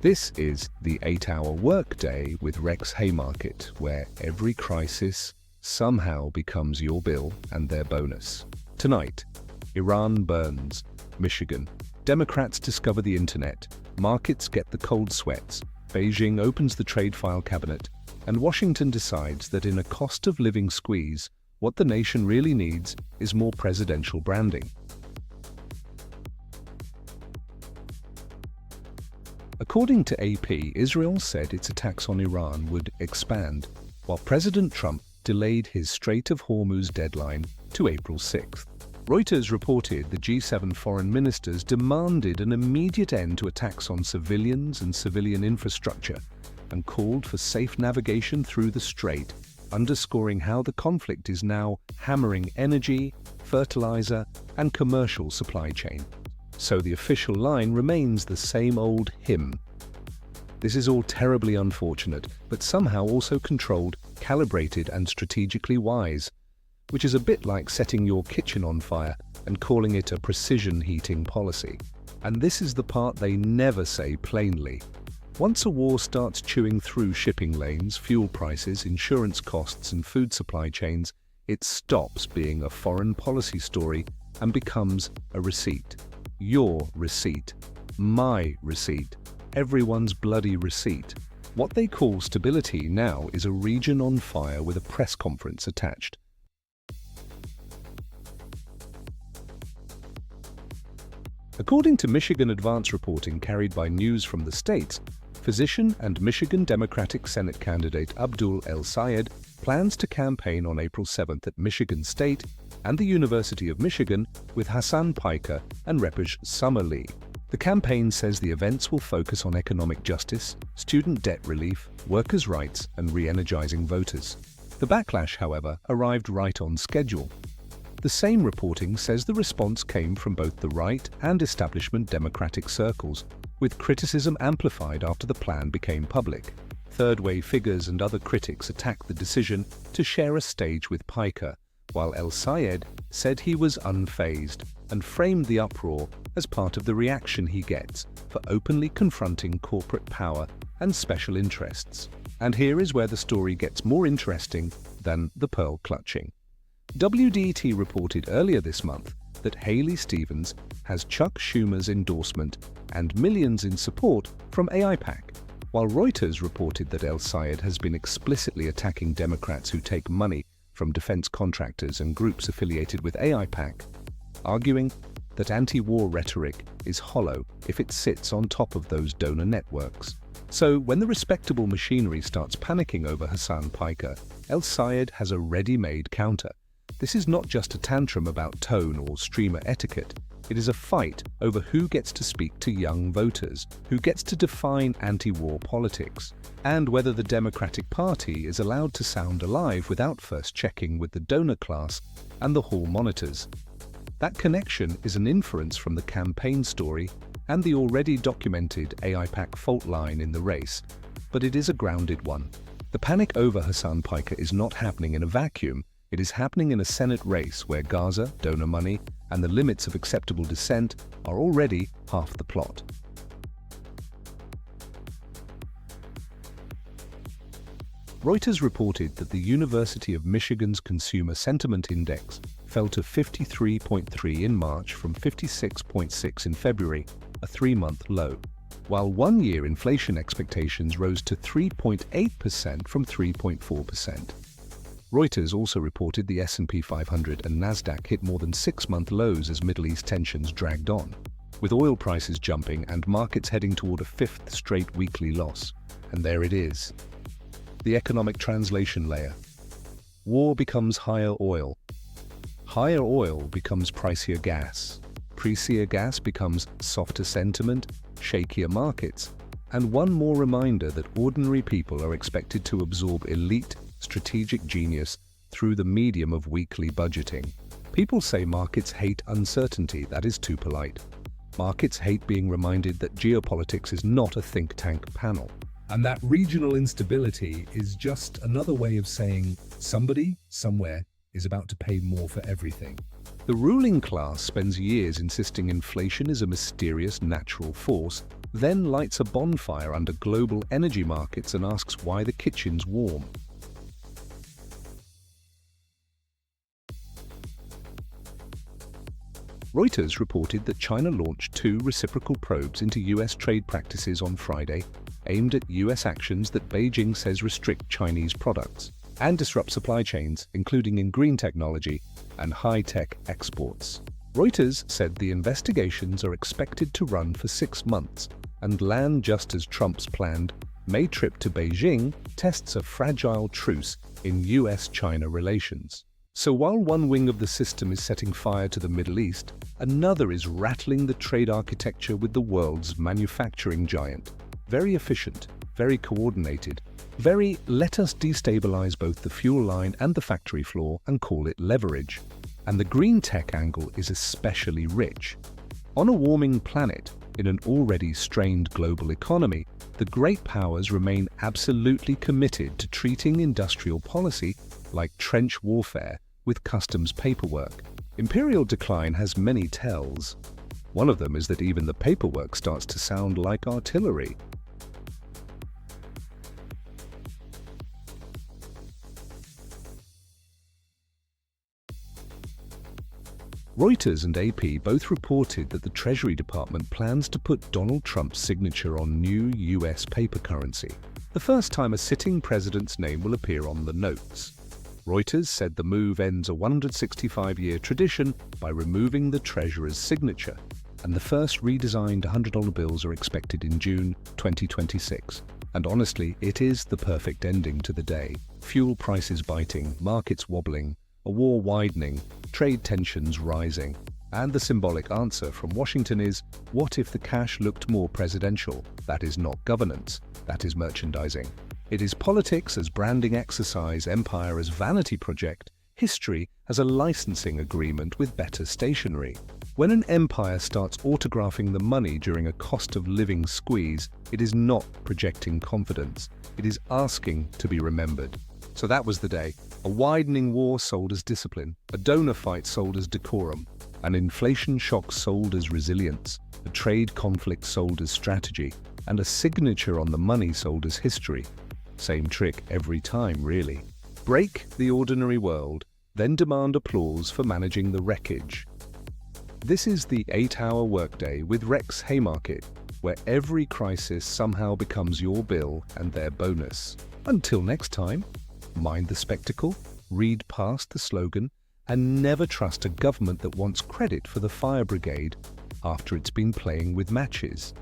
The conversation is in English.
This is the 8-hour workday with Rex Haymarket, where every crisis somehow becomes your bill and their bonus. Tonight, Iran burns, Michigan. Democrats discover the internet, markets get the cold sweats, Beijing opens the trade file cabinet, and Washington decides that in a cost of living squeeze, what the nation really needs is more presidential branding. According to AP, Israel said its attacks on Iran would expand, while President Trump delayed his Strait of Hormuz deadline to April 6th. Reuters reported the G7 foreign ministers demanded an immediate end to attacks on civilians and civilian infrastructure and called for safe navigation through the strait, underscoring how the conflict is now hammering energy, fertilizer, and commercial supply chain. So the official line remains the same old hymn. This is all terribly unfortunate, but somehow also controlled, calibrated, and strategically wise, which is a bit like setting your kitchen on fire and calling it a precision heating policy. And this is the part they never say plainly. Once a war starts chewing through shipping lanes, fuel prices, insurance costs, and food supply chains, it stops being a foreign policy story and becomes a receipt. Your receipt. My receipt. Everyone's bloody receipt. What they call stability now is a region on fire with a press conference attached. According to Michigan Advance reporting carried by News from the States, physician and Michigan Democratic Senate candidate Abdul plans to campaign on April 7th at Michigan State and the University of Michigan with Hasan Piker and Representative Summer Lee. The campaign says the events will focus on economic justice, student debt relief, workers' rights, and re-energizing voters. The backlash, however, arrived right on schedule. The same reporting says the response came from both the right and establishment Democratic circles, with criticism amplified after the plan became public. Third-wave figures and other critics attacked the decision to share a stage with Piker, while El-Sayed said he was unfazed and framed the uproar as part of the reaction he gets for openly confronting corporate power and special interests. And here is where the story gets more interesting than the pearl clutching. WDET reported earlier this month that Haley Stevens has Chuck Schumer's endorsement and millions in support from AIPAC, while Reuters reported that El-Sayed has been explicitly attacking Democrats who take money from defense contractors and groups affiliated with AIPAC, arguing that anti-war rhetoric is hollow if it sits on top of those donor networks. So when the respectable machinery starts panicking over Hasan Piker, El-Sayed has a ready-made counter. This is not just a tantrum about tone or streamer etiquette. It is a fight over who gets to speak to young voters, who gets to define anti-war politics, and whether the Democratic Party is allowed to sound alive without first checking with the donor class and the hall monitors. That connection is an inference from the campaign story and the already documented AIPAC fault line in the race, but it is a grounded one. The panic over Hasan Piker is not happening in a vacuum. It is happening in a Senate race where Gaza, donor money, and the limits of acceptable dissent are already half the plot. Reuters reported that the University of Michigan's Consumer Sentiment Index fell to 53.3 in March from 56.6 in February, a 3-month low, while one-year inflation expectations rose to 3.8% from 3.4%. Reuters also reported the S&P 500 and Nasdaq hit more than 6-month lows as Middle East tensions dragged on, with oil prices jumping and markets heading toward a 5th straight weekly loss. And there it is. The economic translation layer. War becomes higher oil. Higher oil becomes pricier gas. Pricier gas becomes softer sentiment, shakier markets, and one more reminder that ordinary people are expected to absorb elite, strategic genius through the medium of weekly budgeting. People say markets hate uncertainty. That is too polite. Markets hate being reminded that geopolitics is not a think tank panel, and that regional instability is just another way of saying somebody, somewhere, is about to pay more for everything. The ruling class spends years insisting inflation is a mysterious natural force then lights a bonfire under global energy markets and asks why the kitchen's warm. Reuters reported that China launched 2 reciprocal probes into US trade practices on Friday, aimed at US actions that Beijing says restrict Chinese products and disrupt supply chains, including in green technology and high-tech exports. Reuters said the investigations are expected to run for 6 months and land just as Trump's planned May trip to Beijing tests a fragile truce in US-China relations. So while one wing of the system is setting fire to the Middle East, another is rattling the trade architecture with the world's manufacturing giant. Very efficient, very coordinated, very let us destabilize both the fuel line and the factory floor and call it leverage. And the green tech angle is especially rich. On a warming planet, in an already strained global economy, the great powers remain absolutely committed to treating industrial policy like trench warfare with customs paperwork. Imperial decline has many tells. One of them is that even the paperwork starts to sound like artillery. Reuters and AP both reported that the Treasury Department plans to put Donald Trump's signature on new US paper currency, the first time a sitting president's name will appear on the notes. Reuters said the move ends a 165-year tradition by removing the treasurer's signature, and the first redesigned $100 bills are expected in June 2026. And honestly, it is the perfect ending to the day. Fuel prices biting, markets wobbling, a war widening, trade tensions rising. And the symbolic answer from Washington is, what if the cash looked more presidential? That is not governance, that is merchandising. It is politics as branding exercise, empire as vanity project, history as a licensing agreement with better stationery. When an empire starts autographing the money during a cost of living squeeze, it is not projecting confidence, it is asking to be remembered. So that was the day. A widening war sold as discipline, a donor fight sold as decorum, an inflation shock sold as resilience, a trade conflict sold as strategy, and a signature on the money sold as history. Same trick every time, really. Break the ordinary world, then demand applause for managing the wreckage. This is the 8-hour workday with Rex Haymarket, where every crisis somehow becomes your bill and their bonus. Until next time, mind the spectacle, read past the slogan, and never trust a government that wants credit for the fire brigade after it's been playing with matches.